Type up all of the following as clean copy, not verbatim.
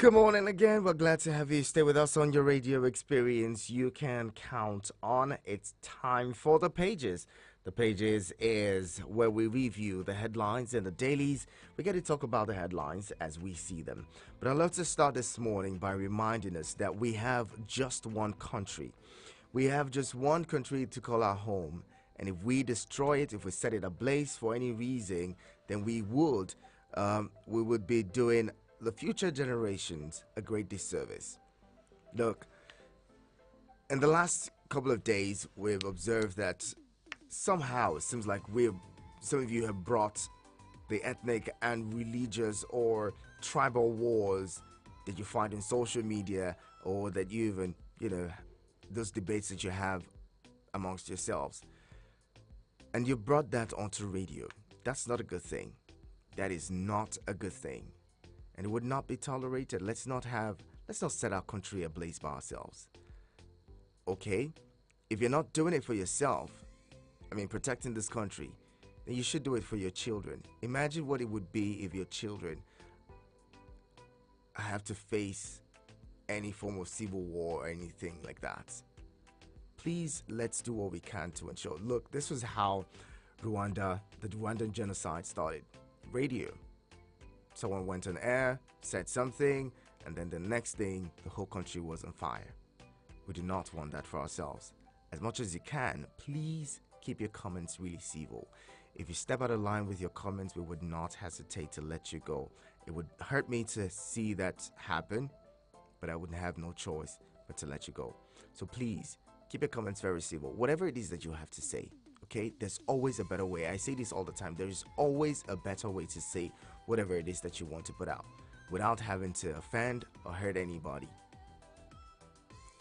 Good morning again. We're glad to have you stay with us on your radio experience. You can count on. It's time for the pages. The pages is where we review the headlines and the dailies. We get to talk about the headlines as we see them. But I'd love to start this morning by reminding us that we have just one country. We have just one country to call our home. And if we destroy it, if we set it ablaze for any reason, then we would be doing the future generations a great disservice. Look, in the last couple of days, we've observed that somehow it seems like some of you have brought the ethnic and religious or tribal wars that you find in social media, or that you even, those debates that you have amongst yourselves. And you brought that onto radio. That's not a good thing. That is not a good thing. And it would not be tolerated. Let's not set our country ablaze by ourselves. Okay? If you're not doing it for yourself, protecting this country, then you should do it for your children. Imagine what it would be if your children have to face any form of civil war or anything like that. Please, let's do what we can to ensure. Look, this was how the Rwandan genocide started. Radio. Someone went on air, said something, and then the next thing, the whole country was on fire. We do not want that for ourselves. As much as you can, please keep your comments really civil. If you step out of line with your comments, we would not hesitate to let you go. It would hurt me to see that happen, but I would have no choice but to let you go. So please, keep your comments very civil. Whatever it is that you have to say, okay? There's always a better way. I say this all the time. There is always a better way to say whatever it is that you want to put out without having to offend or hurt anybody.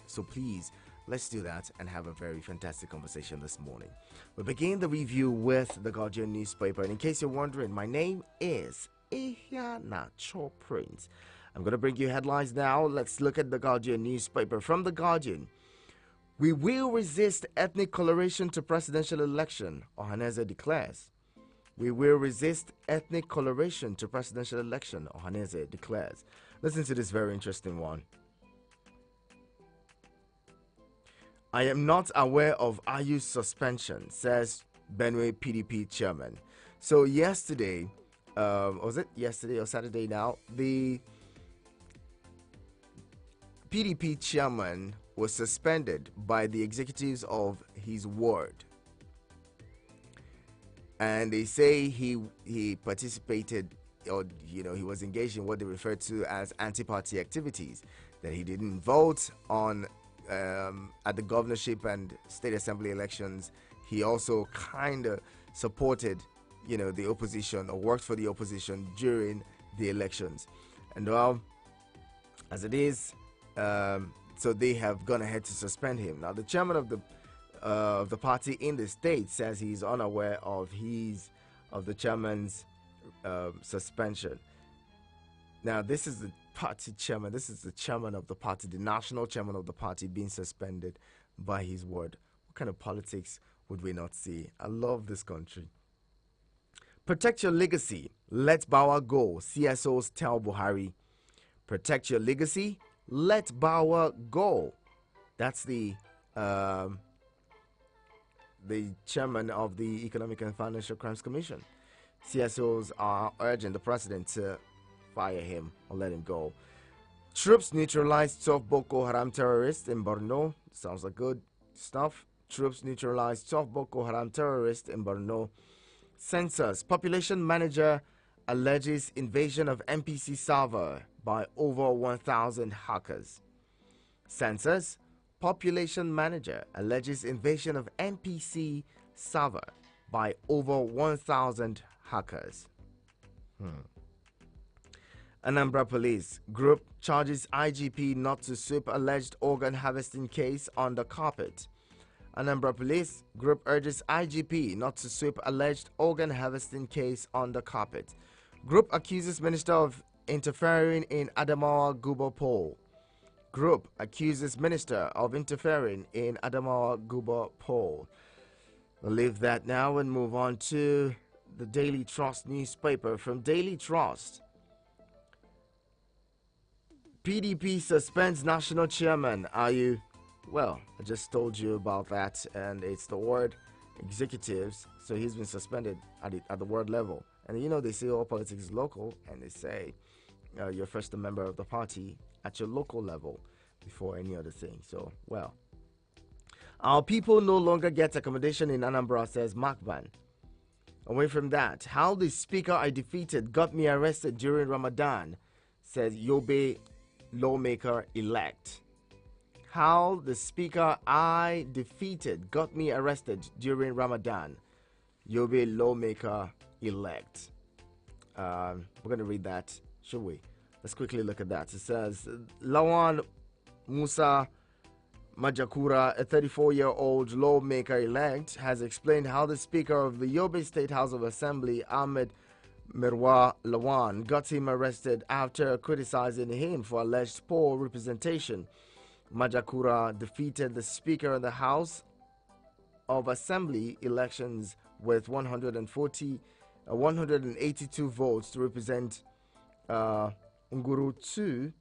So please, let's do that and have a very fantastic conversation this morning. We begin the review with the Guardian newspaper. And in case you're wondering, my name is Ihanacho Prince. I'm going to bring you headlines now. Let's look at the Guardian newspaper. From the Guardian, we will resist ethnic coloration to presidential election, Ohanaeze declares. We will resist ethnic coloration to presidential election, Ohanaeze declares. Listen to this very interesting one. I am not aware of Ayu's suspension, says Benue PDP chairman. So yesterday, was it yesterday or Saturday now? The PDP chairman was suspended by the executives of his ward. And they say he participated, or he was engaged in what they refer to as anti-party activities, that he didn't vote on at the governorship and state assembly elections. He also kind of supported the opposition, or worked for the opposition during the elections. And well, as it is, so they have gone ahead to suspend him. Now the chairman of the party in the state says he's unaware of the chairman's suspension. Now this is the party chairman. This is the chairman of the party, the national chairman of the party, being suspended by his word. What kind of politics would we not see? I love this country. Protect your legacy. Let Bauer go. CSOs tell Buhari. Protect your legacy. Let Bauer go. That's the chairman of the Economic and Financial Crimes Commission. CSOs are urging the president to fire him or let him go. Troops neutralized 12 Boko Haram terrorists in Borno. Sounds like good stuff. Troops neutralized 12 Boko Haram terrorists in Borno. Census. Population manager alleges invasion of MPC server by over 1,000 hackers. Census. Population manager alleges invasion of MPC server by over 1,000 hackers. Anambra Police Group charges IGP not to sweep alleged organ harvesting case under carpet. Anambra Police Group urges IGP not to sweep alleged organ harvesting case under carpet. Group accuses Minister of interfering in Adamawa Gubo poll. Group accuses Minister of interfering in Adamawa Gubo poll. We'll leave that now and move on to the Daily Trust newspaper. From Daily Trust, PDP suspends national chairman. Are you? Well, I just told you about that, and it's the word executives. So he's been suspended at the ward level. And you know, they say all politics is local, and they say you're first a member of the party at your local level before any other thing. So, well, our people no longer get accommodation in Anambra, says Macban. Away from that, how the speaker I defeated got me arrested during Ramadan, says Yobe lawmaker elect. How the speaker I defeated got me arrested during Ramadan, Yobe lawmaker elect. We're going to read that, should we? Let's quickly look at that. It says Lawan Musa Majakura, a 34-year-old lawmaker-elect, has explained how the Speaker of the Yobe State House of Assembly, Ahmed Merwa Lawan, got him arrested after criticizing him for alleged poor representation. Majakura defeated the Speaker of the House of Assembly elections with 182 votes to represent Nguru 2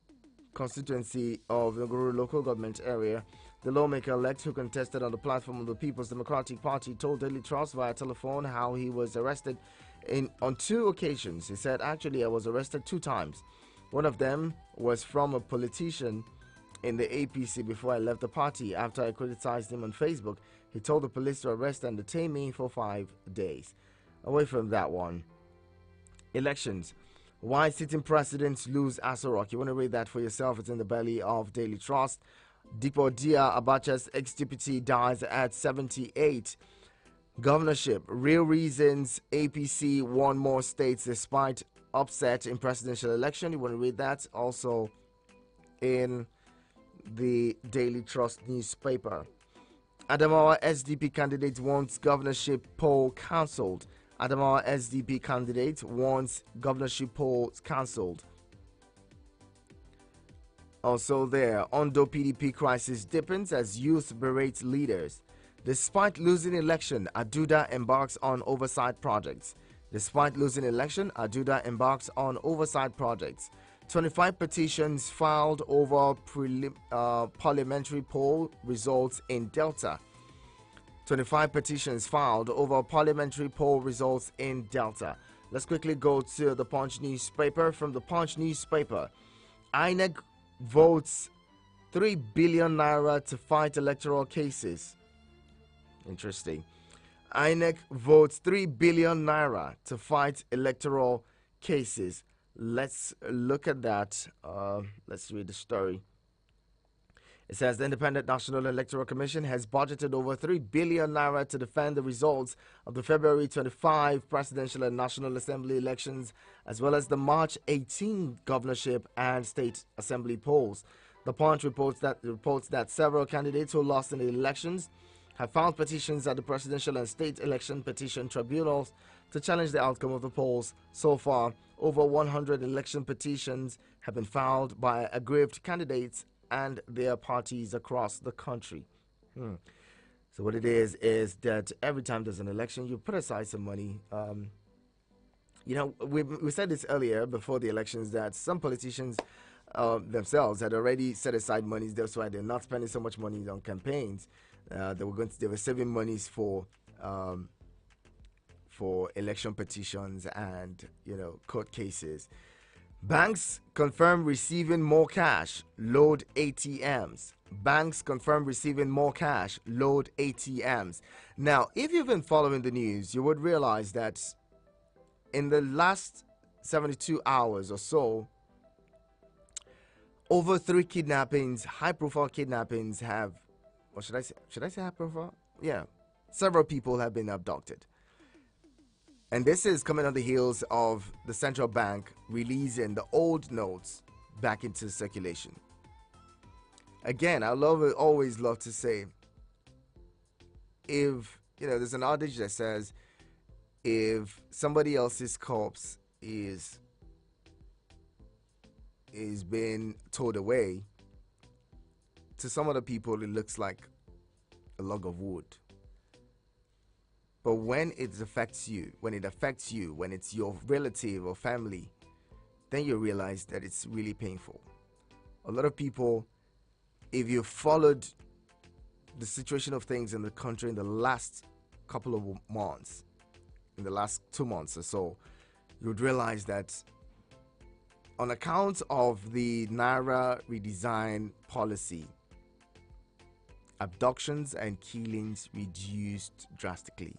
constituency of the Nguru local government area. The lawmaker-elect, who contested on the platform of the People's Democratic Party, told Daily Trust via telephone how he was arrested on 2 occasions. He said, actually, I was arrested 2 times. One of them was from a politician in the APC before I left the party. After I criticized him on Facebook, he told the police to arrest and detain me for 5 days. Away from that one. Elections. Why sitting presidents lose Aso Rock? You want to read that for yourself. It's in the belly of Daily Trust. Dipo Dia Abacha's ex-deputy dies at 78. Governorship. Real reasons APC won more states despite upset in presidential election. You want to read that also in the Daily Trust newspaper. Adamawa SDP candidate wants governorship poll cancelled. Adamawa SDP candidate wants governorship polls cancelled. Also there, Ondo PDP crisis deepens as youth berate leaders. Despite losing election, Aduda embarks on oversight projects. Despite losing election, Aduda embarks on oversight projects. 25 petitions filed over parliamentary poll results in Delta. 25 petitions filed over parliamentary poll results in Delta. Let's quickly go to the Punch newspaper. From the Punch newspaper, INEC votes 3 billion naira to fight electoral cases. Interesting. INEC votes 3 billion naira to fight electoral cases. Let's look at that. Let's read the story. It says the Independent National Electoral Commission has budgeted over 3 billion naira to defend the results of the February 25 presidential and National Assembly elections, as well as the March 18 governorship and state assembly polls. The Punch reports that several candidates who lost in the elections have filed petitions at the presidential and state election petition tribunals to challenge the outcome of the polls. So far, over 100 election petitions have been filed by aggrieved candidates and their parties across the country. So what it is that every time there's an election, you put aside some money. We said this earlier before the elections that some politicians themselves had already set aside monies. That's why they're not spending so much money on campaigns. They were saving monies for election petitions and court cases. Banks confirm receiving more cash, load ATMs. Banks confirm receiving more cash, load ATMs. Now, if you've been following the news, you would realize that in the last 72 hours or so, over 3 kidnappings, high-profile kidnappings have, or should I say high-profile? Yeah, several people have been abducted. And this is coming on the heels of the central bank releasing the old notes back into circulation. Again, I always love to say, if, there's an adage that says, if somebody else's corpse is being towed away, to some other people it looks like a log of wood. But when it affects you, when it's your relative or family, then you realize that it's really painful. A lot of people, if you followed the situation of things in the country in the last couple of months, in the last 2 months or so, you would realize that on account of the Naira redesign policy, abductions and killings reduced drastically.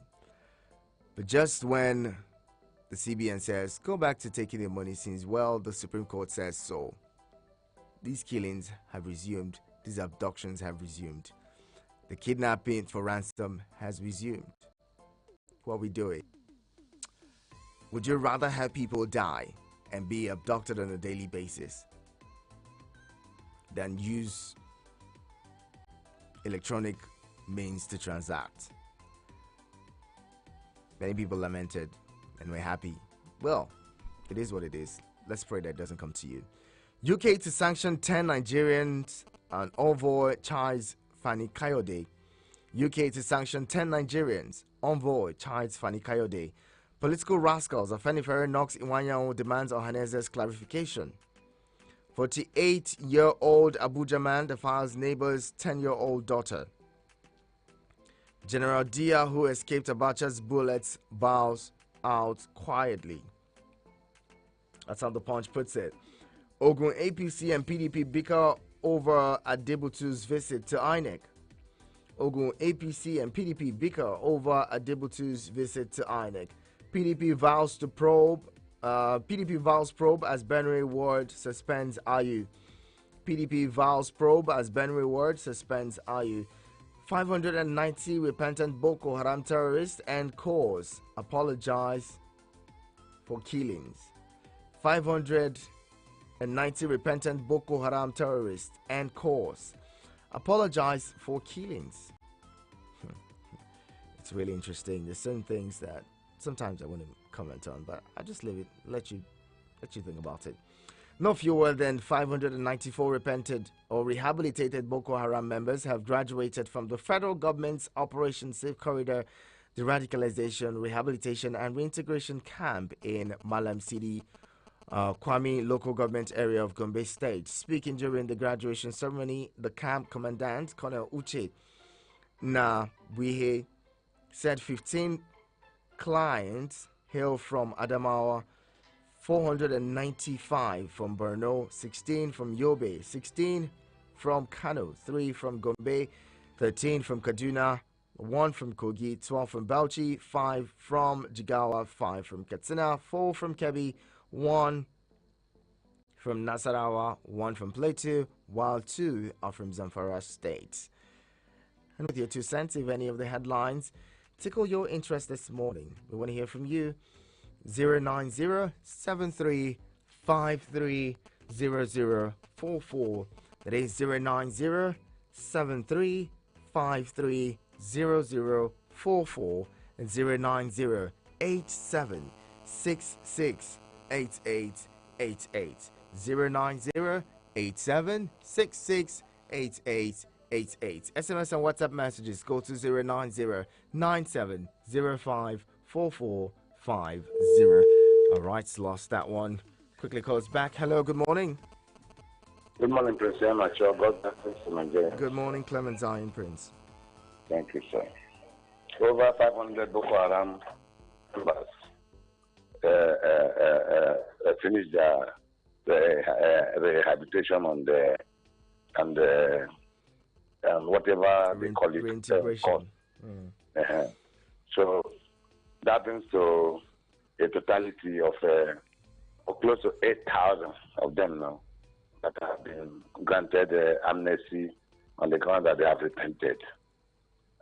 But just when the CBN says, go back to taking the money since, well, the Supreme Court says so, these killings have resumed, these abductions have resumed. The kidnapping for ransom has resumed. What are we doing? Would you rather have people die and be abducted on a daily basis than use electronic means to transact? Many people lamented and we're happy. Well, it is what it is. Let's pray that it doesn't come to you. UK to sanction 10 Nigerians and envoy chides Fani Kayode. UK to sanction 10 Nigerians. Envoy chides Fani Kayode. Political rascals Afenifere knocks Iwanyanwu demands Ohanese's clarification. 48-year-old Abuja man defiles neighbor's 10-year-old daughter. General Dia, who escaped Abacha's bullets, bows out quietly. That's how the Punch puts it. Ogun APC and PDP bicker over Adebutu's visit to INEC. Ogun APC and PDP bicker over Adebutu's visit to INEC. PDP vows probe as Benue Ward suspends IU. PDP vows probe as Benue Ward suspends IU. 590 repentant Boko Haram terrorists and cause apologize for killings. 590 repentant Boko Haram terrorists and cause apologize for killings. It's really interesting. There's certain things that sometimes I want to comment on, but I'll just leave it, let you think about it. No fewer than 594 repented or rehabilitated Boko Haram members have graduated from the federal government's Operation Safe Corridor Deradicalization, Rehabilitation and Reintegration Camp in Malam City, Kwame local government area of Gombe State. Speaking during the graduation ceremony, the camp commandant, Colonel Uche Nabuihe, said 15 clients hail from Adamawa, 495 from Borno, 16 from Yobe, 16 from Kano, 3 from Gombe, 13 from Kaduna, 1 from Kogi, 12 from Bauchi, 5 from Jigawa, 5 from Katsina, 4 from Kebbi, 1 from Nasarawa, 1 from Plateau, while 2 are from Zamfara State. And with your 2 cents, if any of the headlines tickle your interest this morning, we want to hear from you. 090-7353-0044. That is 090-7353-0044 and 090-8766-8888. 090-8766-8888. SMS and WhatsApp messages go to 090-9705-4450. All right, lost that one. Quickly calls back. Hello, good morning. Good morning, Prince. I'm not sure about that. Good morning, Clement Zion Prince. Thank you, sir. Over 500 Boko Haram members finished the rehabilitation on the and whatever they call it. Reintegration. So that brings to a totality of close to 8,000 of them now that have been granted amnesty on the ground that they have repented.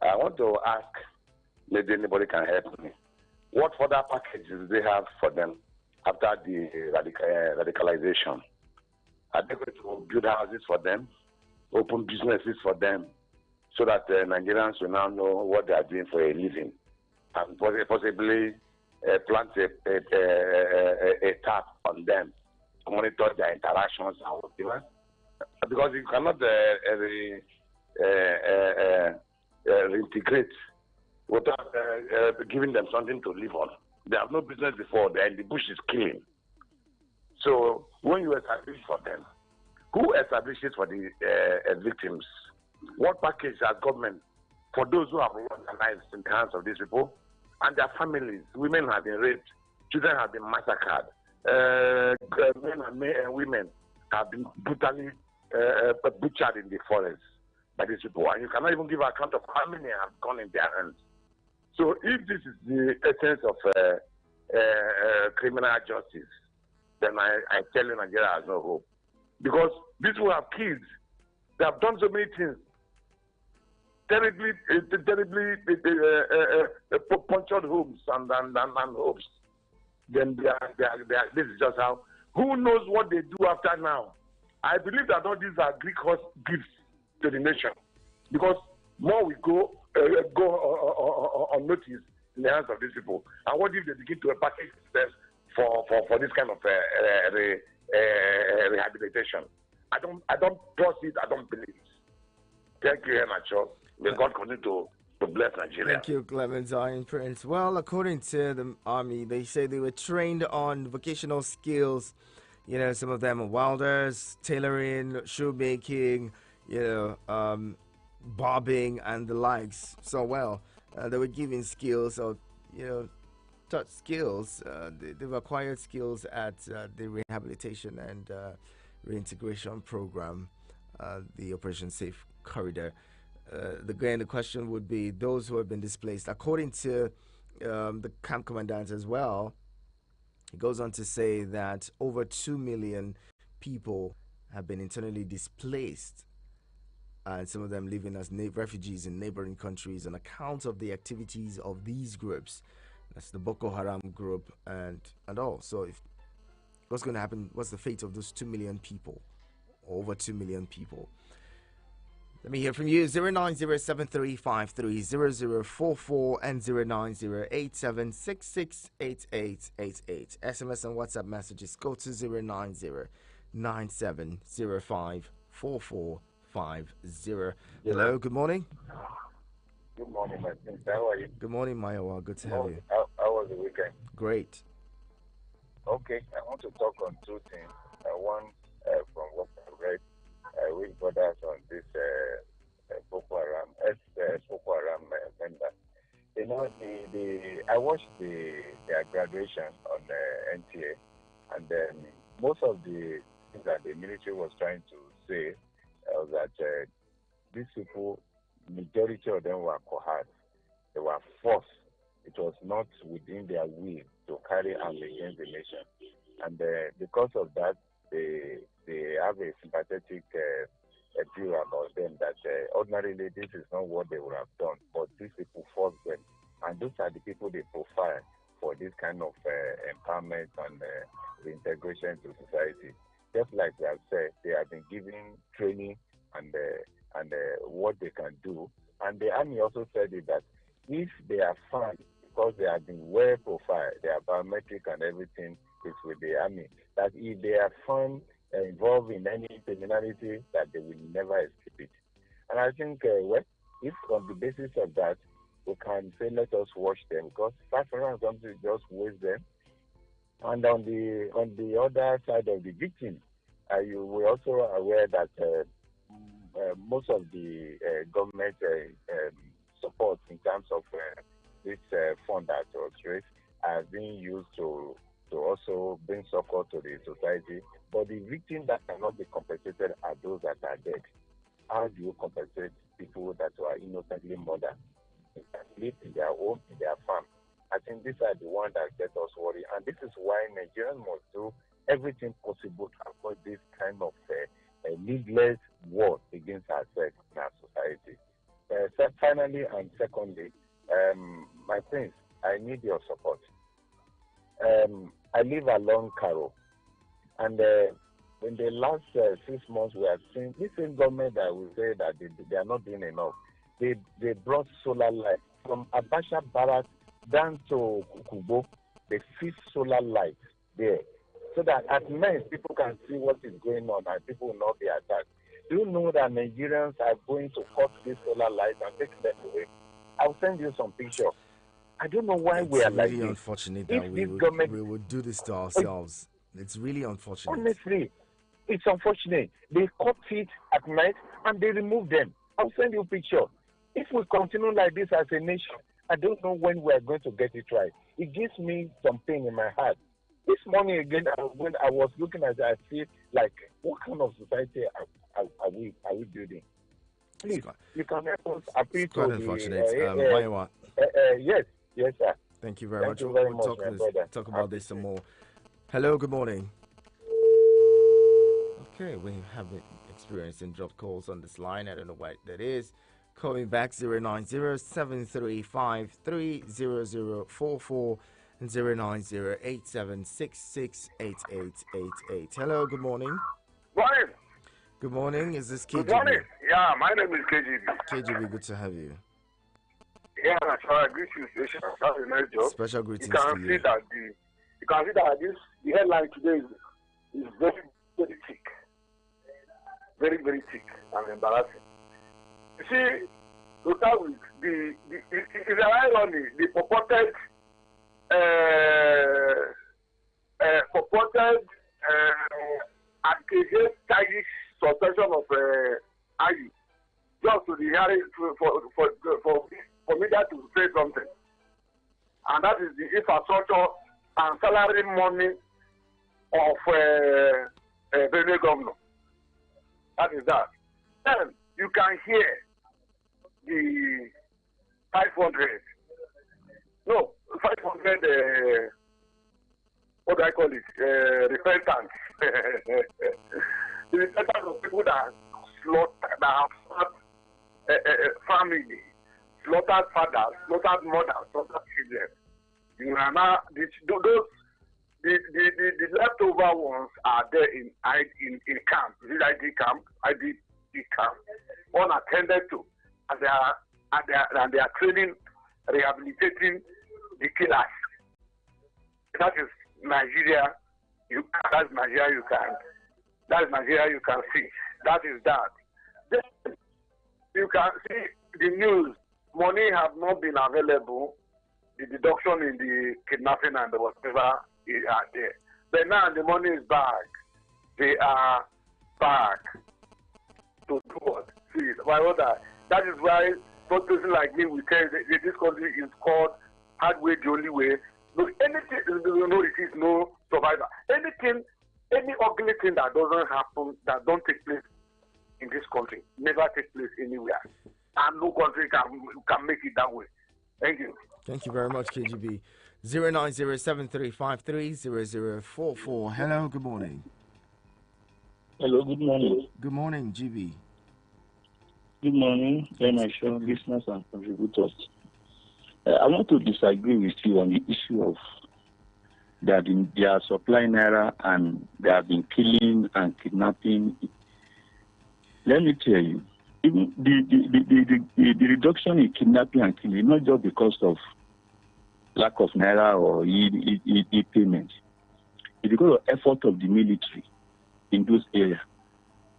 I want to ask, maybe anybody can help me, what further packages they have for them after the radicalization? Are they going to build houses for them, open businesses for them, so that Nigerians will now know what they are doing for a living, and possibly plant a tap on them to monitor their interactions and whatever? Because you cannot reintegrate without giving them something to live on. They have no business before, and the bush is killing. So when you establish for them, Who establishes for the victims? What package has government for those who have lost their lives in the hands of these people and their families? Women have been raped, children have been massacred, men and women have been brutally butchered in the forest by these people, and you cannot even give account of how many have gone in their hands. So if this is the essence of criminal justice, then I tell you Nigeria has no hope. Because these people have kids. They have done so many things. Terribly punctured homes and hopes. Then this is just how. Who knows what they do after now? I believe that all these are Greek horse gifts to the nation. Because more we go unnoticed in the hands of these people. And what if they begin to package steps for this kind of rehabilitation? I don't trust it. I don't believe it. Thank you, Nacho. May God continue to bless Nigeria. Thank you, Clement Zion Prince. Well, according to the army, they say they were trained on vocational skills. You know, some of them are welders, tailoring, shoemaking, barbing, and the likes. So, well, they were given skills or, taught skills. They've acquired skills at the rehabilitation and reintegration program, the Operation Safe Corridor. Again, the question would be those who have been displaced. According to the camp commandant as well, he goes on to say that over 2 million people have been internally displaced, and some of them living as refugees in neighboring countries on account of the activities of these groups. That's the Boko Haram group and all. So what's going to happen? What's the fate of those 2 million people? Over 2 million people. Let me hear from you. 09073530044 and 09087668888. SMS and WhatsApp messages go to 09097054450. Hello, good morning. Good morning, my friend. How are you? Good morning, Mayowa. Good to have you. How was the weekend? Great. Okay, I want to talk on two things. One, from what I read, with brothers on this Boko Haram, Boko Haram member. You know, I watched their graduation on NTA, and then most of the things that the military was trying to say was that these people, majority of them were coerced. They were forced. It was not within their will to carry arms against the nation. And because of that, they have a sympathetic view about them that ordinarily this is not what they would have done, but these people forced them. And those are the people they profile for this kind of empowerment and reintegration into society. Just like they have said, they have been given training and what they can do. And the army also said it that if they are found, because they have been well profiled, their biometric and everything is with the army, that if they are found involved in any criminality, that they will never escape it. And I think, if on the basis of that, we can say, let us watch them, because 500 something just waste them. And on the other side of the victim, we're also aware that most of the government support in terms of this fund that was raised are being used to also bring succor to the society. But the victims that cannot be compensated are those that are dead. How do you compensate people that were innocently murdered? They can live in their home, in their farm. I think these are the ones that get us worried. And this is why Nigerians must do everything possible to avoid this kind of needless war against ourselves in our society. Finally and secondly, my friends, I need your support. I live along Karo, and in the last 6 months, we have seen this same government that will say that they are not doing enough. They brought solar light from Abasha Barracks down to Kubo. They fit solar light there, so that at night people can see what is going on and people will not be attacked. Do you know that Nigerians are going to cut this solar light and take them away? I'll send you some pictures. I don't know why we are like this. It's really unfortunate that we would do this to ourselves. It's really unfortunate. Honestly, It's unfortunate. They cut it at night and they remove them. I'll send you a picture. If we continue like this as a nation, I don't know when we are going to get it right. It gives me some pain in my heart. This morning again, when I was looking at it, I feel like, what kind of society are we building? Please, you can help us appeal to unfortunate. Yes, sir. Thank you very much. We'll talk about this some more. Hello, good morning. Okay, we have been experiencing drop calls on this line. I don't know what that is. Calling back 090-735-30044 and 090-8766-8888. Hello, good morning. Morning. Good morning. Is this KGB? Good morning. Yeah, my name is KGB. KGB, good to have you. Yeah, so I greet you, station. That's a nice job. Special greetings you can see that the headline today is very, very thick. Very, very thick and embarrassing. You see, to start with, it's an irony, the purported anti-Chinese suspension of IU, just to the hearing for media to say something. And that is the infrastructure and salary money of the governor. That is that. Then you can hear the 500. No, 500. What do I call it? Repentance. The repentance of people that have family, slaughtered fathers, slaughtered mothers, slaughtered children. You know, now the leftover ones are there in camp, IDP camp, unattended to, and they are training, rehabilitating the killers. That is Nigeria. That's Nigeria you can see. That is that. Then you can see the news. Money have not been available. The deduction in the kidnapping and the whatever are there. But now the money is back. They are back to do what? See, why would I? That is why not person like me will tell that this country is called hard way the only way. No, anything, no disease, no survivor. Anything, any ugly thing that doesn't happen, that don't take place in this country, never take place anywhere. And no country can make it that way. Thank you. Thank you very much, KGB. 090-7353-0044. Hello, good morning. Hello, good morning. Good morning, GB. Good morning, show listeners and contributors. I want to disagree with you on the issue of that they are supplying naira and they have been killing and kidnapping. Let me tell you, even the reduction in kidnapping and killing, not just because of lack of naira or e-payment, it's because of effort of the military in those areas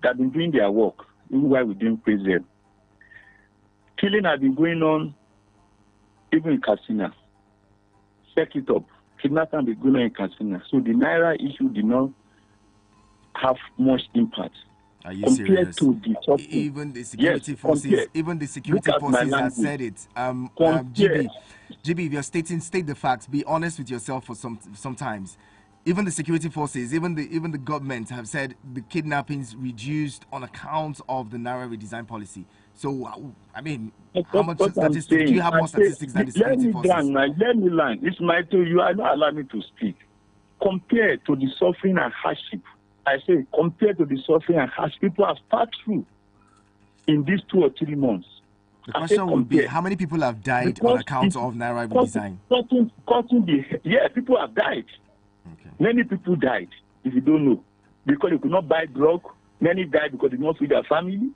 that have been doing their work, even while we didn't praise them. Killing has been going on even in Katsina. Check it up. Kidnapping has been going on in Katsina. So the naira issue did not have much impact. Are you compared serious? To the top even the security forces, even the security forces have said it. GB, if you're state the facts. Be honest with yourself for sometimes. Even the security forces, even the government have said the kidnappings reduced on account of the Naira redesign policy. So, I mean, how much statistics? Do you have more statistics than the security forces? Let me learn. It's my turn. You are not allowing me to speak. Compared to the suffering and hardship, I say, compared to the suffering and hardship people have passed through in these 2 or 3 months. The question would be, how many people have died on account of Naira redesign? People have died. Okay. Many people died, if you don't know, because they could not buy drug. Many died because they did not feed their family.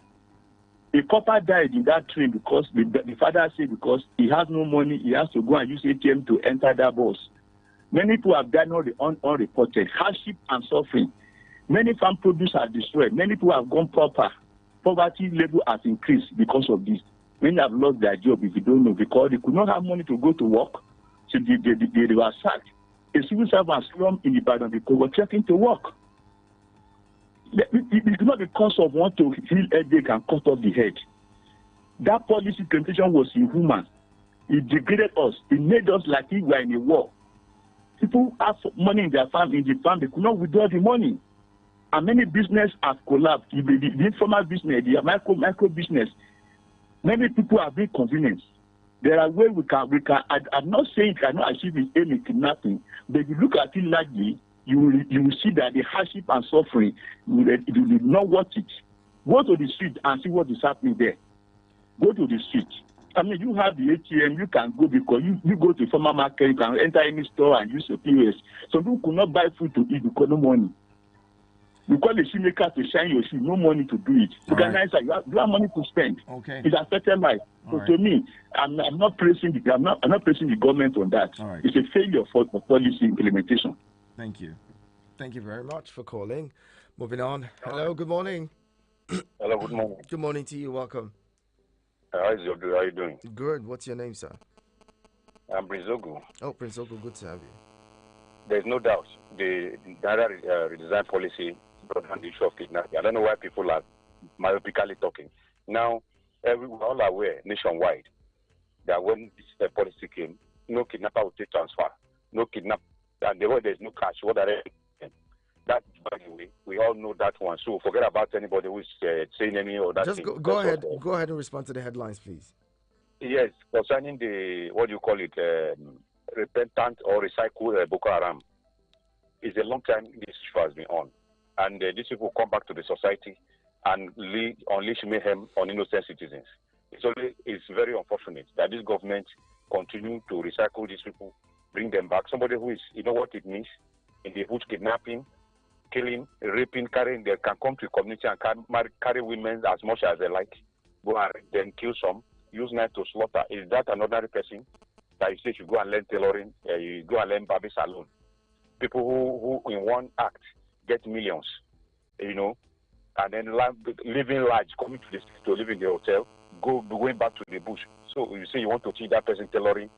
A couple died in that train because the father said because he has no money, he has to go and use ATM to enter that bus. Many people have died unreported. Hardship and suffering. Many farm produce are destroyed. Many people have gone pauper. Poverty level has increased because of this. Many have lost their job, if you don't know, because they could not have money to go to work. So they were sacked. A civil servant slum in Ibadan because they were trekking to work. It is not because of want to heal headache and cut off the head. That policy implementation was inhuman. It degraded us. It made us like if we were in a war. People have money in their farm, they could not withdraw the money. And many businesses have collapsed. The informal business, the micro business, many people have been convenienced. There are ways we can. I'm not saying it cannot achieve its aim in kidnapping, but if you look at it largely, you will see that the hardship and suffering will not worth it. Go to the street and see what is happening there. Go to the street. I mean, you have the ATM, you can go because you go to a farmer market, you can enter any store and use your POS. Some people could not buy food to eat because no money. You call a shoemaker to shine your shoe, no money to do it. Organizer, right. you have money to spend. Okay. It's affected life. So right. To me, I'm not praising the government on that. Right. It's a failure for policy implementation. Thank you. Thank you very much for calling. Moving on. Hello, good morning. Hello, good morning. Good morning to you. Welcome. How are you doing? Good. What's your name, sir? I'm Prince Ogu. Oh, Prince Ogu, good to have you. There's no doubt the Naira redesign policy brought down the issue of kidnapping. I don't know why people are myopically talking. Now, we're all aware nationwide that when this policy came, no kidnapper would take transfer, no kidnap, and there's no cash. What are they? That, by the way, we all know that one. So forget about anybody who's saying any other thing. Just go ahead. Go ahead and respond to the headlines, please. Yes, concerning the, what do you call it, repentant or recycled Boko Haram. It's a long time this issue has been on. And these people come back to the society and unleash mayhem on innocent citizens. It's very unfortunate that this government continue to recycle these people, bring them back. Somebody who is, you know what it means? In the bush, kidnapping, killing, raping, carrying, they can come to a community and carry women as much as they like, go and then kill some, use knife to slaughter. Is that an ordinary person that you say you go and learn tailoring, you go and learn barber salon? People who in one act get millions, you know, and then living large, coming to the city to live in the hotel, going back to the bush. So you say you want to teach that person tailoring,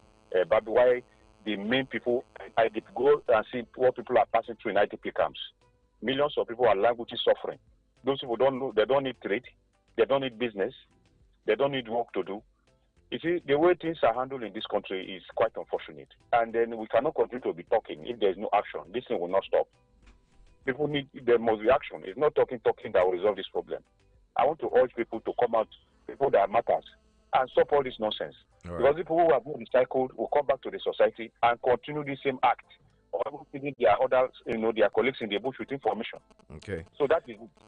but why the main people, go and see what people are passing through in IDP camps. Millions of people are language suffering. Those people don't know, they don't need trade, they don't need business, they don't need work to do. You see, the way things are handled in this country is quite unfortunate. And then we cannot continue to be talking if there's no action. This thing will not stop. There must be action. It's not talking that will resolve this problem. I want to urge people to come out, people that matters, and stop all this nonsense. Right. Because people who have been recycled will come back to the society and continue the same act, or feeding their others, their colleagues in the bush with information. Okay. So that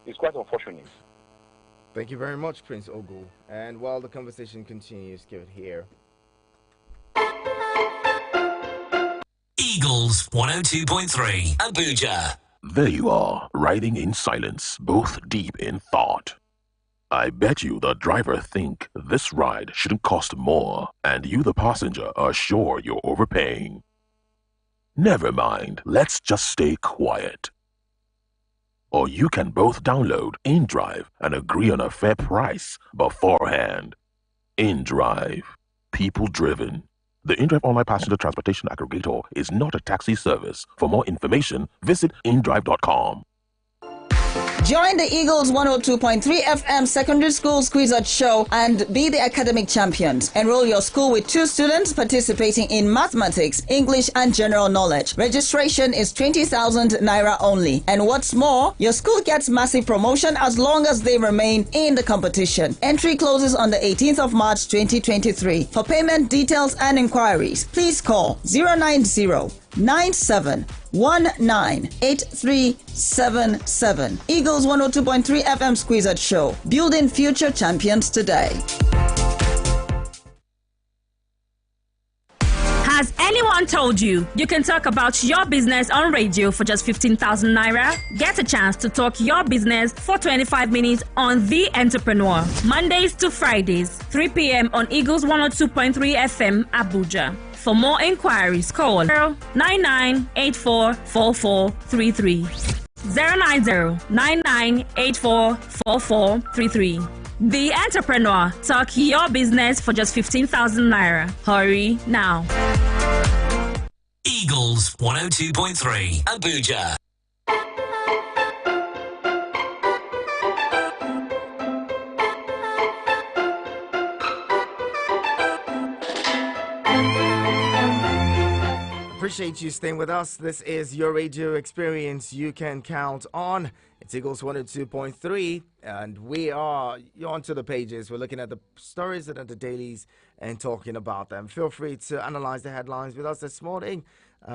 is quite unfortunate. Thank you very much, Prince Ogu. And while the conversation continues, give it here. Eagles 102.3 Abuja. There you are, riding in silence, both deep in thought. I bet you the driver think this ride shouldn't cost more, and you the passenger are sure you're overpaying. Never mind, let's just stay quiet. Or you can both download InDrive and agree on a fair price beforehand. InDrive, people driven. The InDrive online passenger transportation aggregator is not a taxi service. For more information, visit indrive.com. Join the Eagles 102.3 FM Secondary School Squeeze-Out Show and be the academic champions. Enroll your school with 2 students participating in mathematics, English, and general knowledge. Registration is 20,000 Naira only. And what's more, your school gets massive promotion as long as they remain in the competition. Entry closes on the 18th of March 2023. For payment details and inquiries, please call 090-9719-8377. Eagles 102.3 FM Squeeze-Out Show. Building future champions today. Has anyone told you you can talk about your business on radio for just 15,000 Naira? Get a chance to talk your business for 25 minutes on The Entrepreneur. Mondays to Fridays, 3 p.m. on Eagles 102.3 FM Abuja. For more inquiries, call 099-844433. 090-99844433. The Entrepreneur. Talk your business for just 15,000 Naira. Hurry now. Eagles 102.3 Abuja. appreciate you staying with us. This is your radio experience you can count on. It's Eagles 102.3, and you're onto the pages. We're looking at the stories that are the dailies and talking about them. Feel free to analyze the headlines with us this morning,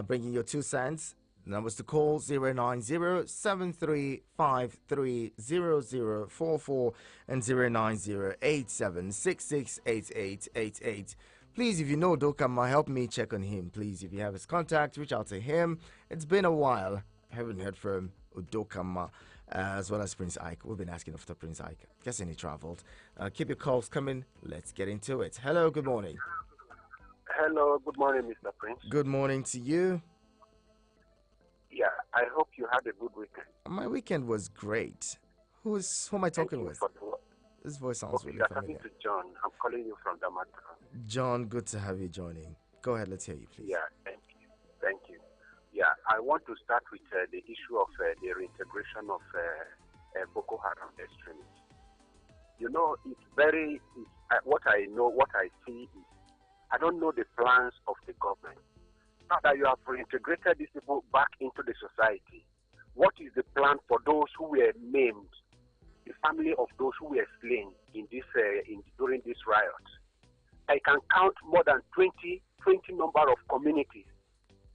bringing your 2 cents. The numbers to call 090-7353-0044 and 090-8766-8888. Please, if you know Dokama, help me check on him. Please, if you have his contact, reach out to him. It's been a while. I haven't heard from Udokama as well as Prince Ike. We've been asking after Prince Ike. Guessing he traveled. Keep your calls coming. Let's get into it. Hello, good morning. Hello, good morning, Mr. Prince. Good morning to you. Yeah, I hope you had a good weekend. My weekend was great. Who am I talking with? This voice sounds really familiar. Talking to John. I'm calling you from Damaturu. John, good to have you joining. Go ahead, let's hear you, please. Yeah, thank you. Thank you. Yeah, I want to start with the issue of the reintegration of Boko Haram extremists. You know, what I see is, I don't know the plans of the government. Now that you have reintegrated these people back into the society, what is the plan for those who were maimed, the family of those who were slain during this riot? I can count more than 20 number of communities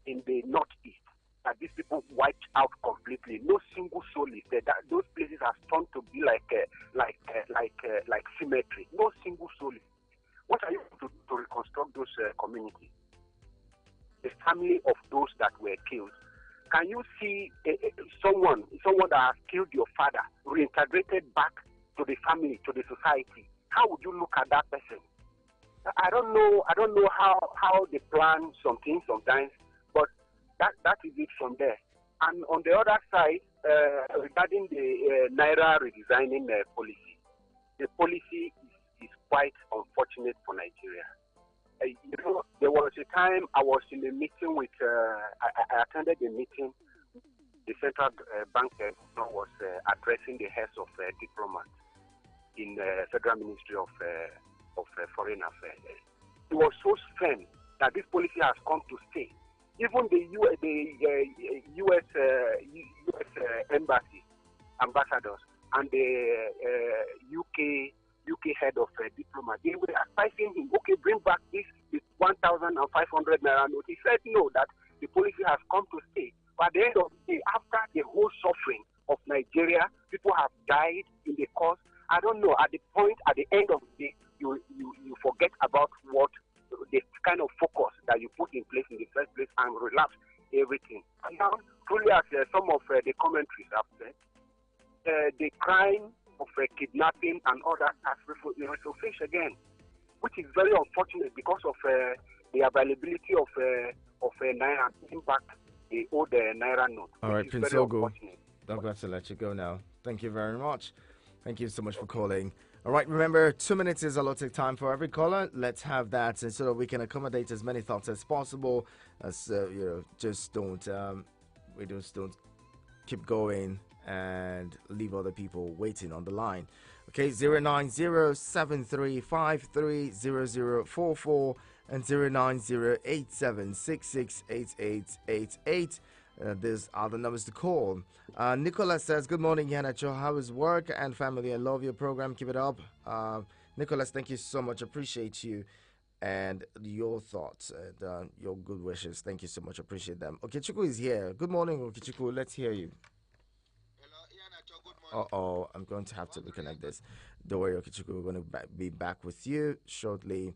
in the northeast that these people wiped out completely. No single soul is there. Those places have turned to be like cemetery. No single soul. What are you to reconstruct those communities? The family of those that were killed. Can you see someone that has killed your father reintegrated back to the family, to the society? How would you look at that person? I don't know how they plan something sometimes, but that is it from there. And on the other side, regarding the Naira redesigning policy, the policy is quite unfortunate for Nigeria. There was a time I was in a meeting with, I attended a meeting. The central bank was addressing the heads of diplomats in the Federal Ministry of Foreign Affairs. It was so firm that this policy has come to stay. Even the U.S. embassy ambassadors and the UK head of diplomat, they were advising him, okay, bring back this 1,500 naira note. He said no, that the policy has come to stay. But at the end of the day, after the whole suffering of Nigeria, people have died in the cause. I don't know, at the end of the day, you forget about what the kind of focus that you put in place in the first place and relapse everything. And now, truly, as some of the commentaries have said, the crime of kidnapping and all that has resurfaced again, which is very unfortunate because of the availability of Naira, in fact, the old Naira note. All right, Prince Ogo, I'm going to let you go now. Thank you very much. Thank you so much for calling. All right, remember, 2 minutes is allotted time for every caller. Let's have that so that we can accommodate as many thoughts as possible. Just don't keep going and leave other people waiting on the line. Okay, 090-7353-0044 and 090-8766-8888. These are the numbers to call. Nicholas says, good morning, Yanacho. How is work and family? I love your program. Keep it up. Nicholas, thank you so much. Appreciate you and your thoughts and your good wishes. Thank you so much. Appreciate them. Okechukwu is here. Good morning, Okechukwu. Let's hear you. Hello, Yanacho. Good morning. Uh-oh, I'm going to have to reconnect this. Don't worry, Okechukwu. We're going to be back with you shortly.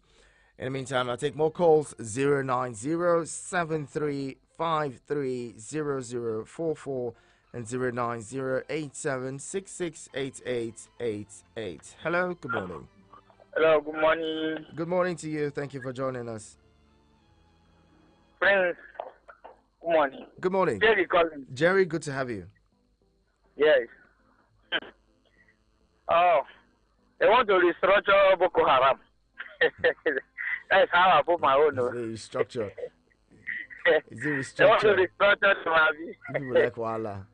In the meantime, I'll take more calls. 090-7353-0044 and 090-8766-8888. Hello, good morning. Hello, good morning. Good morning to you. Thank you for joining us. Friends, good morning. Good morning. Jerry calling. Jerry, good to have you. Yes. Oh, they want to restructure Boko Haram. That's how I put my own. Restructure. Is it restructure? They want to restructure Mavi. People like Wala.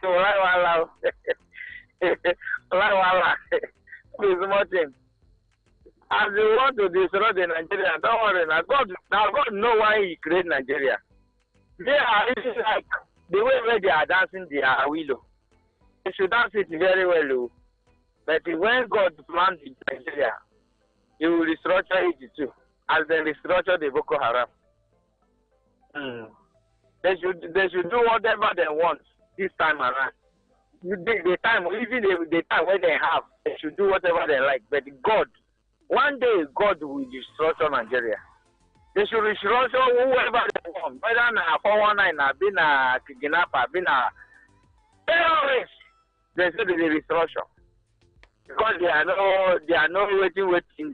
Wala. Please, Martin. As you want to destroy the Nigerian, don't worry. God will Now God know why He created Nigeria. They are really like the way where they are dancing their willow. They should dance it very well. But when God planned Nigeria, He will restructure it too, as they restructure the Boko Haram. They should do whatever they want this time around. The time, even the time when they have, they should do whatever they like. But God, one day God will restructure Nigeria. They should restructure whoever they want, whether na 419, been a kidnapper, been a terrorist. They say they restructure because they are no waiting.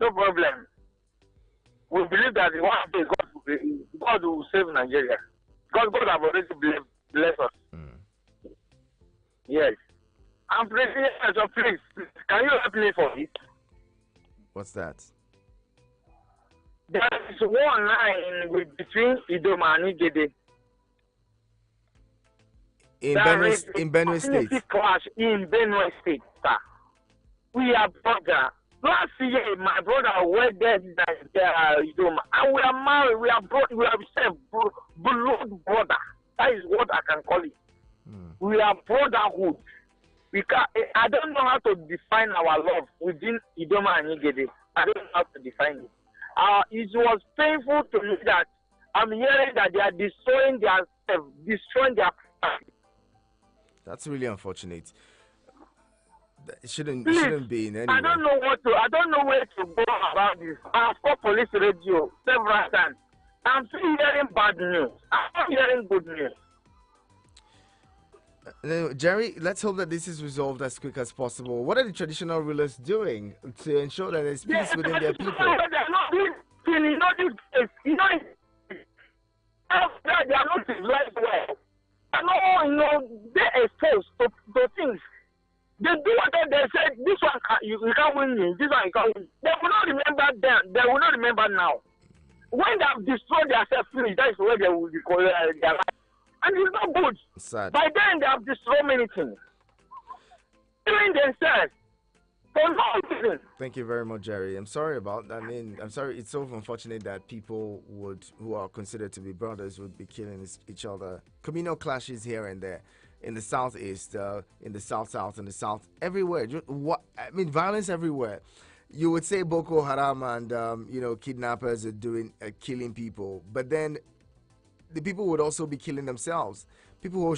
No problem. We believe that one day God will save Nigeria. God have already blessed us. Yes. I'm praying, so please, can you help me for it? What's that? There is one line between Idoma and Igede. In Benue State. Clash in Benue State, sir. We are brother. Last year, my brother wedded Idoma, and we are married. We are blood brother. That is what I can call it. We are brotherhood. I don't know how to define our love within Idoma and Igede. I don't know how to define it. It was painful to me that I'm hearing that they are destroying their property. That's really unfortunate. It shouldn't be in any I don't know where to go about this. I've called police radio several times. I'm still hearing bad news. I'm not hearing good news. Jerry, let's hope that this is resolved as quick as possible. What are the traditional rulers doing to ensure that there's peace within their people? They are not civilized well. They're exposed to things. They do what they said. This one you can't win me. This one you can't win. They will not remember then. They will not remember now. When they have destroyed themselves, that is where they will recall their life. And it's not good. Sad. By then they have destroyed many things. Killing themselves for no reason. Thank you very much, Jerry. I'm sorry about that. I'm sorry. It's so unfortunate that people who are considered to be brothers would be killing each other. Communal clashes here and there. In the southeast, in the south, in the south, everywhere. Violence everywhere. You would say Boko Haram and kidnappers are killing people, but then the people would also be killing themselves. People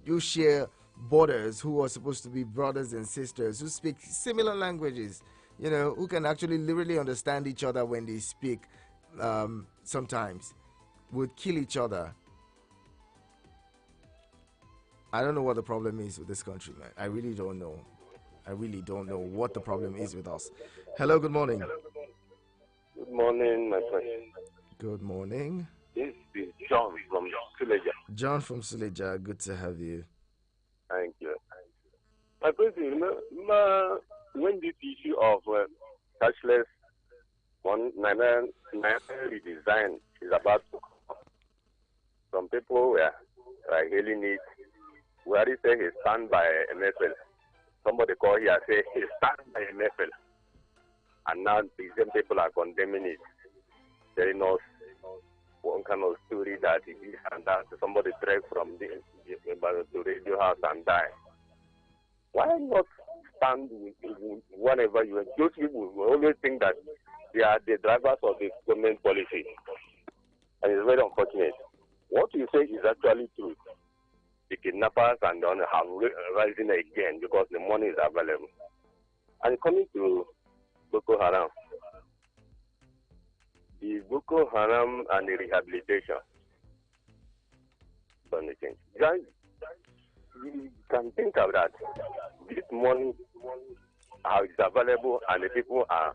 who share borders, who are supposed to be brothers and sisters, who speak similar languages, who can actually literally understand each other when they speak, sometimes would kill each other. I don't know what the problem is with this country, man. I really don't know. I really don't know what the problem is with us. Hello, good morning. Good morning, my friend. Good morning. This is John from Suleja. John from Suleja, good to have you. Thank you. My president, remember when this issue of cashless Nigerian redesign is about to come? Some people were hailing it. We already say he stand by MFL. Somebody call here say he stand by MFL. And now the same people are condemning it, telling us one kind of story that it is and that somebody trek from the radio house and die. Why not stand with whatever you want? Those people will always think that they are the drivers of the government policy. And it's very unfortunate. What you say is actually true. The kidnappers and then have risen again because the money is available. And coming to Boko Haram, the Boko Haram and the rehabilitation, guys, you can think of that. This money is available and the people are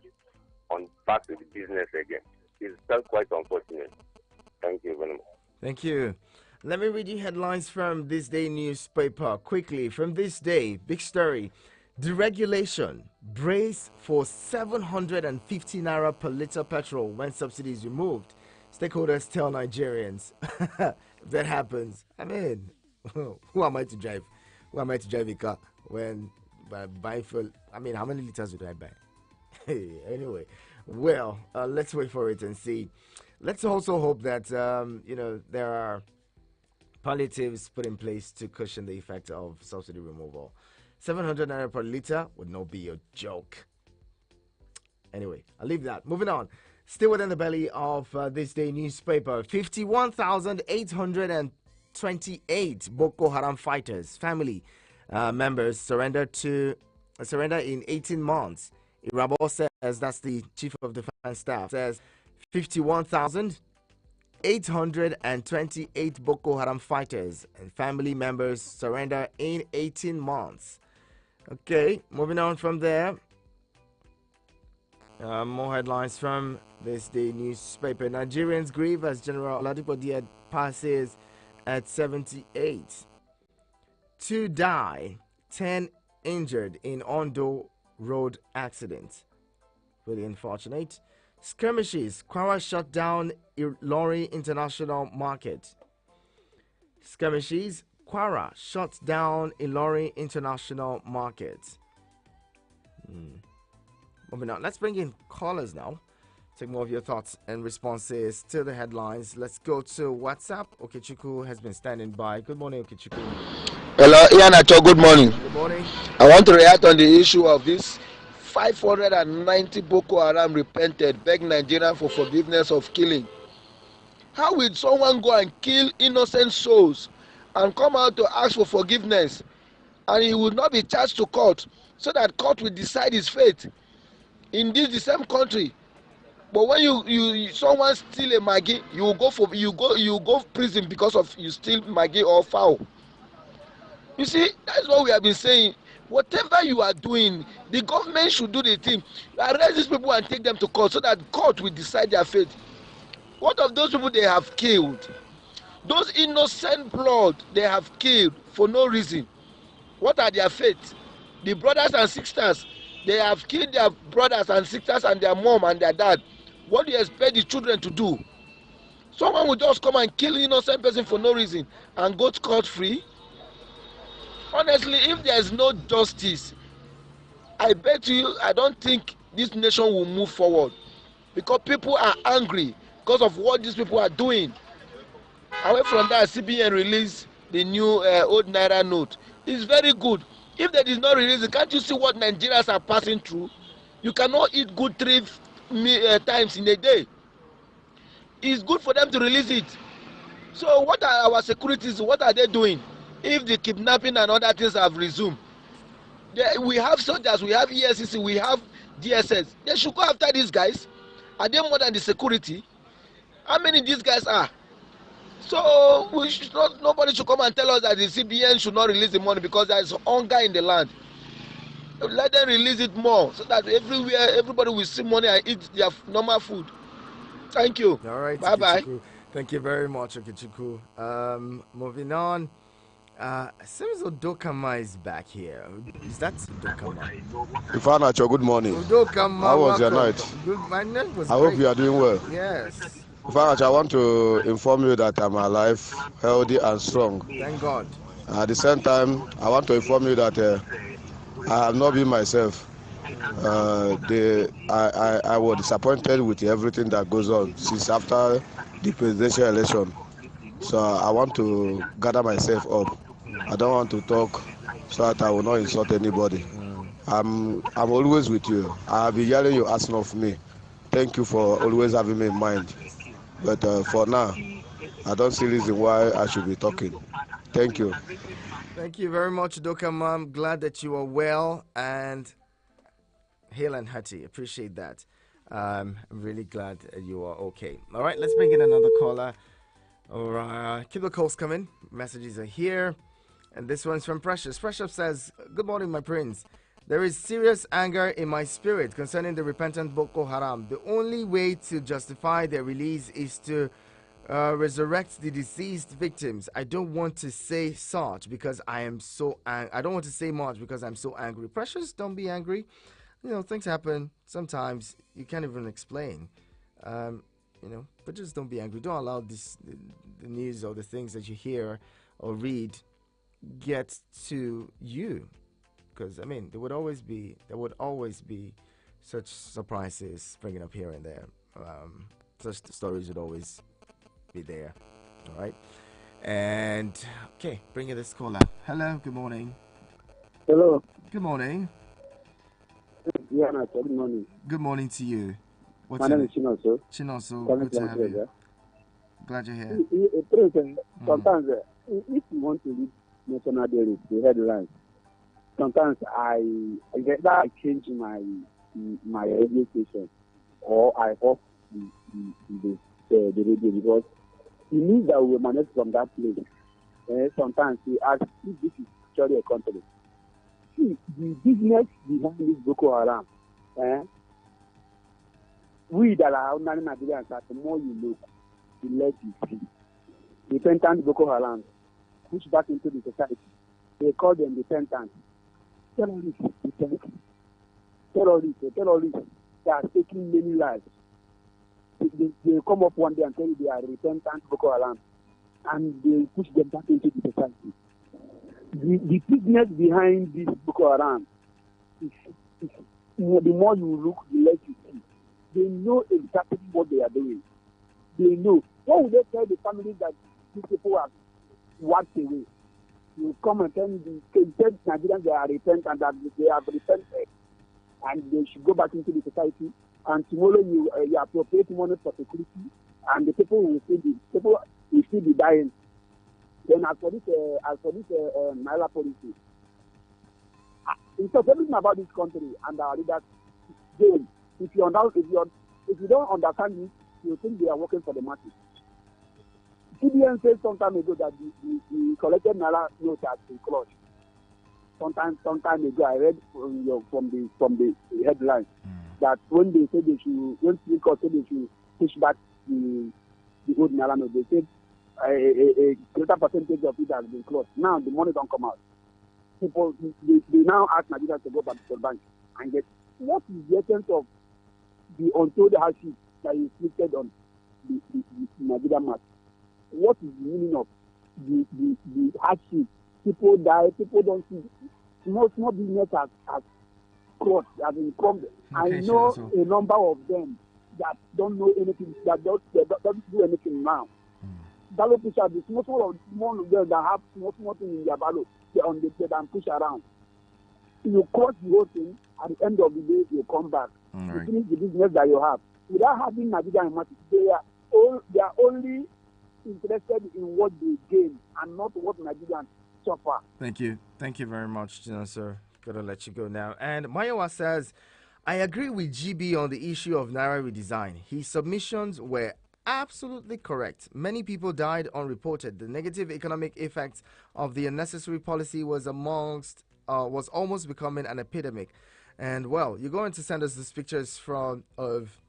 on back to the business again. It's just quite unfortunate. Thank you very much. Thank you. Let me read you headlines from This Day newspaper quickly. From This Day, big story. Deregulation. Brace for 750 naira per litre petrol when subsidy is removed. Stakeholders tell Nigerians. If that happens, who am I to drive? Who am I to drive a car when by buying fuel? How many liters would I buy? Anyway, Well, let's wait for it and see. Let's also hope that there are palliatives put in place to cushion the effect of subsidy removal. 700 naira per liter would not be a joke. Anyway, I'll leave that. Moving on. Still within the belly of this day newspaper, 51,828 Boko Haram fighters, family members surrender in 18 months. Irabo says, that's the chief of defense staff, says 51,828 Boko Haram fighters and family members surrender in 18 months. Okay, moving on from there. More headlines from this day newspaper. Nigerians grieve as General Oladipo Died passes at 78. 2 die, 10 injured in Ondo road accident. Really unfortunate. Skirmishes. Kwara shut down Ilori International Market. Skirmishes. Kwara shut down Ilori International Market. Moving on. Let's bring in callers now. Take more of your thoughts and responses to the headlines. Let's go to WhatsApp. Okechukwu has been standing by. Good morning, Okechukwu. Hello, Ianacho. Good morning. Good morning. I want to react on the issue of this 590 Boko Haram repented, beg Nigeria for forgiveness of killing. How will someone go and kill innocent souls and come out to ask for forgiveness, and he will not be charged to court so that court will decide his fate in this the same country? But when you someone steal a Maggi, you go prison because of you steal Maggi or fowl. You see, that's what we have been saying. Whatever you are doing, the government should do the thing. Arrest these people and take them to court so that court will decide their fate. What of those people they have killed? Those innocent blood they have killed for no reason. What are their fate? The brothers and sisters, they have killed their brothers and sisters and their mom and their dad. What do you expect the children to do? Someone will just come and kill innocent person for no reason and go scot-free? Honestly, if there is no justice, I bet you, I don't think this nation will move forward, because people are angry because of what these people are doing. Away from that, CBN released the new old Naira note. It's very good. If they did not release it, can't you see what Nigerians are passing through? You cannot eat good 3 times in a day. It's good for them to release it. So what are our securities, what are they doing? If the kidnapping and other things have resumed, we have soldiers, we have ESCC, we have DSS. They should go after these guys. Are they more than the security? How many these guys are? So we should not, nobody should come and tell us that the CBN should not release the money because there is hunger in the land. Let them release it more so that everywhere everybody will see money and eat their normal food. Thank you. All right. Bye-bye. Thank you very much, Okechukwu. Moving on. Seems Udokama is back here. Is that Udokama? Ifanacho, good morning. Udokama, how was your night? Good. My night was I great. hope you are doing well. Yes. Ifanacho, I want to inform you that I'm alive, healthy and strong. Thank God. At the same time, I want to inform you that I have not been myself. I was disappointed with everything that goes on since after the presidential election. So I want to gather myself up. I don't want to talk so that I will not insult anybody. I'm always with you. I have been hearing you asking of me. Thank you for always having me in mind. But for now, I don't see reason why I should be talking. Thank you. Thank you very much, Udokama. I'm glad that you are well and hale and hearty. Appreciate that. I'm really glad you are okay. All right, let's bring in another caller. All right, keep the calls coming. Messages are here. And this one's from Precious. Precious says, good morning, my prince. There is serious anger in my spirit concerning the repentant Boko Haram. The only way to justify their release is to resurrect the deceased victims. I don't want to say such because I am so I don't want to say much because I'm so angry. Precious, don't be angry. You know, things happen. Sometimes you can't even explain. But just don't be angry. Don't allow the news or the things that you hear or read get to you, because there would always be such surprises springing up here and there. Such stories would always be there. All right. And okay, bring in this caller. Hello, good morning. Hello. Good morning. Yeah, good morning. Good morning to you. What's My name is Chinoso. Chinoso, good to have you. Glad you're here. Sometimes, if you want to read National Daily, the headlines, sometimes I change my radio station, or I off the radio, because it means that we manage from that place. Sometimes we ask if this is actually a country. See, the business behind this Boko Haram, we that are ordinary Nigerians, the more you look, the less you see. Repentant Boko Haram push back into the society. They call them repentant. Terrorists, they are taking many lives. They come up one day and tell you they are repentant Boko Haram, and they push them back into the society. The business behind this Boko Haram is the more you look, the less you see. They know exactly what they are doing. They know. What would they tell the families that these people have walked away? You come and tell Nigerians they are repentant, that they have repented, and they should go back into the society. And tomorrow you appropriate money for security, and the people will still be dying. Then as for this Naira policy, it's everything about this country and our leaders. If you don't understand it, you think they are working for the masses. CBN said some time ago that the collected Naira note has been closed. Some time ago, I read from the headline that when they said when Supreme Court said they should push back the old Naira note, they said a greater percentage of it has been closed. Now the money don't come out. People they now ask Nigerians to go back to the bank and get. What is the essence of the untold hardship that is inflicted on the Nigerian mass? What is the meaning of the hardship? People die, people don't see. Small business has crushed, has been crumbed. Okay, I know a number of them that don't know anything, that don't do anything now. Balo push out the small girls that have small thing in their balo, they on the bed and push around. You cross the whole thing, at the end of the day, you come back. You finish the business that you have. Without having Nigerian money, they are only interested in what they gain and not what Nigerians suffer. Thank you very much, sir. Gotta let you go now. And Mayowa says, I agree with GB on the issue of Naira redesign. His submissions were absolutely correct. Many people died unreported. The negative economic effects of the unnecessary policy was almost becoming an epidemic. And well, you're going to send us these pictures of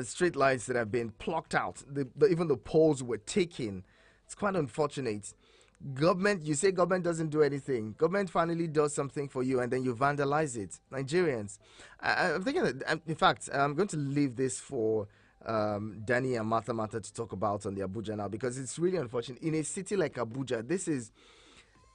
street lights that have been plucked out. Even the poles were taken. It's quite unfortunate. Government, you say government doesn't do anything. Government finally does something for you, and then you vandalize it. Nigerians, I'm thinking that, in fact, I'm going to leave this for Danny and Mata to talk about on the Abuja now, because it's really unfortunate. In a city like Abuja, this is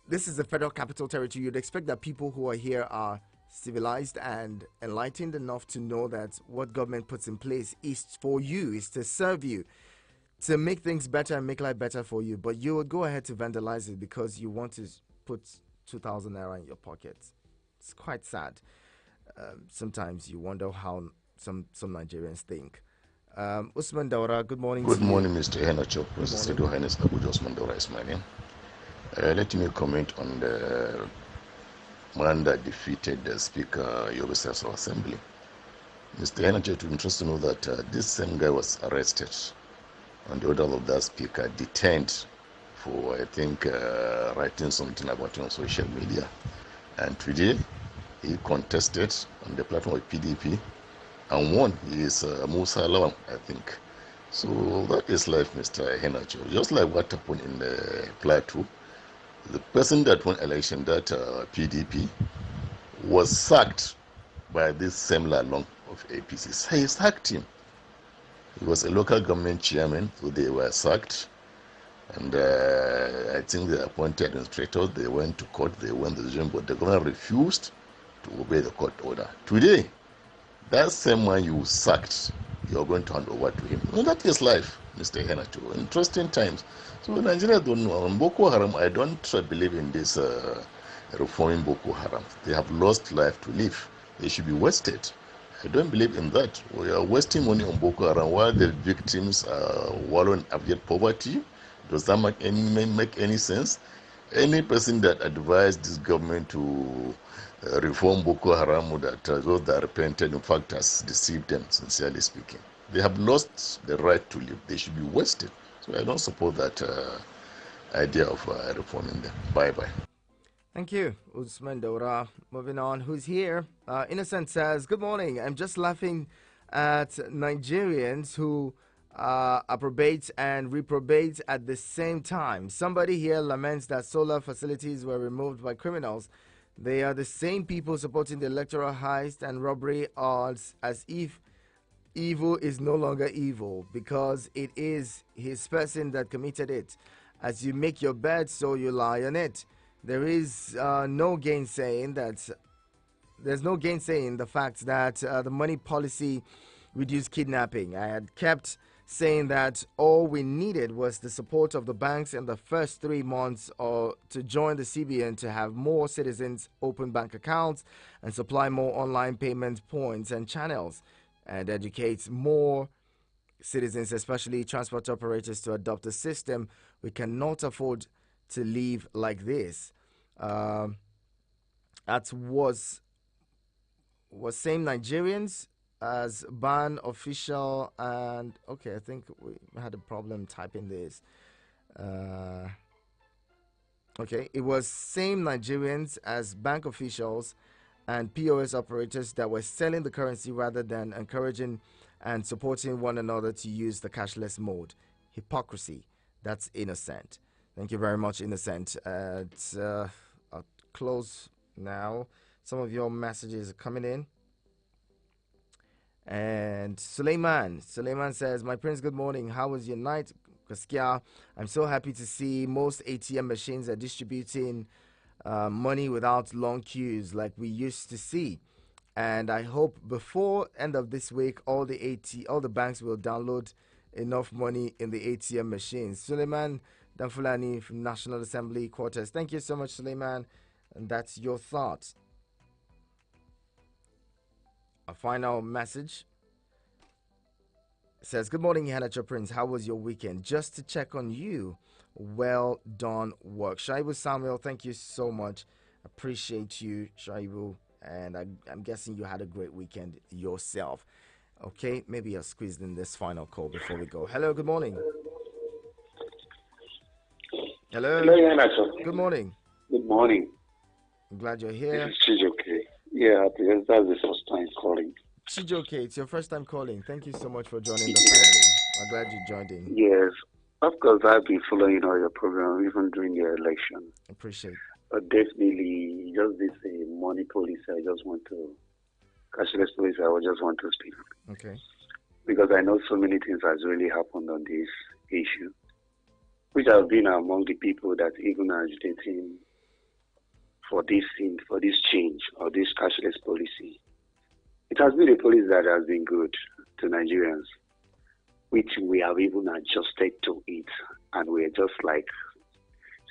the federal capital territory. You'd expect that people who are here are civilized and enlightened enough to know that what government puts in place is for you, is to serve you, to make things better and make life better for you. But you would go ahead to vandalize it because you want to put 2,000 naira in your pocket. It's quite sad. Sometimes you wonder how some Nigerians think. Usman Daura, good morning. Good morning, Mr. Henachop. President Highness Abuja Usman Daura is my name. Let me comment on the man that defeated the Speaker Yobe Session Assembly. Mr. Henachop, it would be interesting to know that this same guy was arrested on the order of that Speaker, detained for, I think, writing something about it on social media. And today, he contested on the platform of PDP and won. He is Musa Lawan, I think. So that is life, Mr. Henachop. Just like what happened in the Plateau, the person that won election, that PDP, was sacked by this same Lalong of APC. So he sacked him. He was a local government chairman, so they were sacked. And I think they appointed administrators. They went to court, they went to the decision, but the government refused to obey the court order. Today, that same man you sacked, you're going to hand over to him. No, that is life, Mr. Henacho. Interesting times. So Nigeria don't know. On Boko Haram, I don't believe in this reforming Boko Haram. They have lost life to live. They should be wasted. I don't believe in that. We are wasting money on Boko Haram while the victims are wallowing in abject poverty. Does that make any sense? Any person that advised this government to reform Boko Haram, that those that repented, in fact, has deceived them, sincerely speaking. They have lost the right to live. They should be wasted. So I don't support that idea of reforming them. Bye-bye. Thank you, Usman Dora. Moving on, who's here? Innocent says, good morning. I'm just laughing at Nigerians who approbate and reprobate at the same time. Somebody here laments that solar facilities were removed by criminals. They are the same people supporting the electoral heist and robbery odds, as if evil is no longer evil because it is his person that committed it. As you make your bed, so you lie on it. There is no gainsaying that. There's no gainsaying the fact that the money policy reduced kidnapping. I had kept saying that all we needed was the support of the banks in the first 3 months to join the CBN to have more citizens open bank accounts and supply more online payment points and channels, and educate more citizens, especially transport operators, to adopt the system. We cannot afford to live like this. That was same Nigerians as ban official, and okay, I think we had a problem typing this. Okay, it was same Nigerians as bank officials and POS operators that were selling the currency rather than encouraging and supporting one another to use the cashless mode. Hypocrisy. That's Innocent. Thank you very much, Innocent. I'll close now. Some of your messages are coming in. And Suleiman says, my prince, good morning. How was your night? Kaskia, I'm so happy to see most ATM machines are distributing money without long queues like we used to see. And I hope before end of this week, all the banks will download enough money in the ATM machines. Suleiman Danfulani from National Assembly Quarters. Thank you so much, Suleiman. And that's your thoughts. A final message says, good morning, Hanacho Prince. How was your weekend? Just to check on you. Well done work. Shaibu Samuel, thank you so much. Appreciate you, Shaibu. And I'm guessing you had a great weekend yourself. Okay, maybe I'll squeeze in this final call before we go. Hello, good morning. Hello. Hello, Hanacho. Good morning. Good morning. I'm glad you're here. This is Chijoke. Yeah, that's the first time calling. Chijoke, it's your first time calling. Thank you so much for joining the family. I'm glad you joined in. Yes. Of course, I've been following all your program, even during the election. Appreciate it. But definitely, just this money policy, I just want to, cashless policy, I just want to speak. Okay. Because I know so many things has really happened on this issue, which have been among the people that even are agitating for this thing, for this change, or this cashless policy. It has been a policy that has been good to Nigerians, which we have even adjusted to it. And we're just like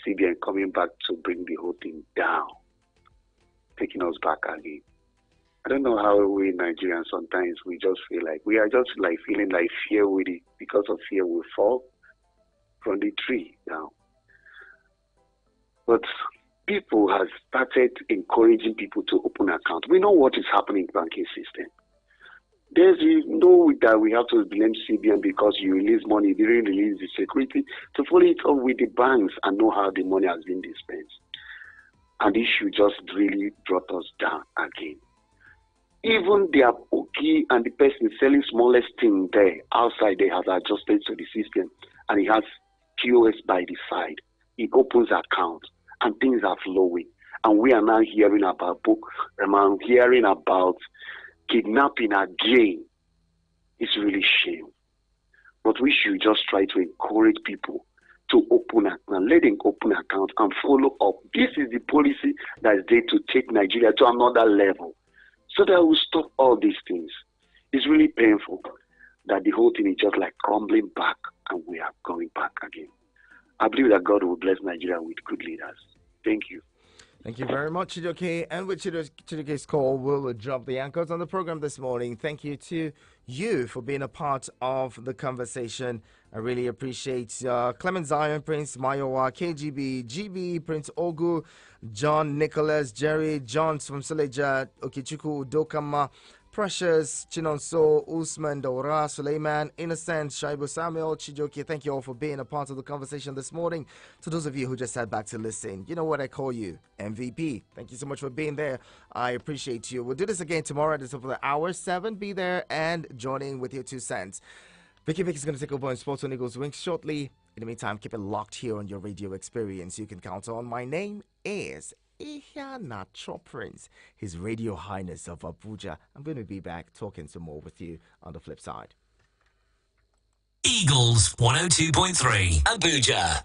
CBN coming back to bring the whole thing down, taking us back again. I don't know how we Nigerians sometimes we just feel like we are just like feeling like fear with it. Because of fear we fall from the tree down. But people have started encouraging people to open accounts. We know what is happening in the banking system. There's no that we have to blame CBN because you release money, you didn't release the security, to follow it up with the banks and know how the money has been dispensed. And this should just really brought us down again. Even the Aboki and the person selling smallest thing there outside, they have adjusted to the system and he has POS by the side. He opens accounts and things are flowing. And we are now hearing about kidnapping again. It's really shame. But we should just try to encourage people to open and let them open accounts and follow up. This is the policy that is there to take Nigeria to another level so that we stop all these things. It's really painful that the whole thing is just like crumbling back and we are going back again. I believe that God will bless Nigeria with good leaders. Thank you. Thank you very much, Chidoke. And with Chidoke's call, we'll drop the anchors on the program this morning. Thank you to you for being a part of the conversation. I really appreciate Clement Zion, Prince Mayowa, KGB, GB, Prince Ogu, John Nicholas, Jerry, John from Suleja, Okichuku, Dokama, Precious, Chinonso, Usman, Daura, Suleiman, Innocent, Shaibu Samuel, Chijoki, thank you all for being a part of the conversation this morning. To those of you who just sat back to listen, you know what I call you, MVP. Thank you so much for being there. I appreciate you. We'll do this again tomorrow at the top of the hour, 7. Be there and join in with your 2 cents. Vicky Vick is going to take over on Sports on Eagles Wings shortly. In the meantime, keep it locked here on your radio experience. You can count on. My name is Ihanacho Prince, His Radio Highness of Abuja. I'm going to be back talking some more with you on the flip side. Eagles 102.3 Abuja.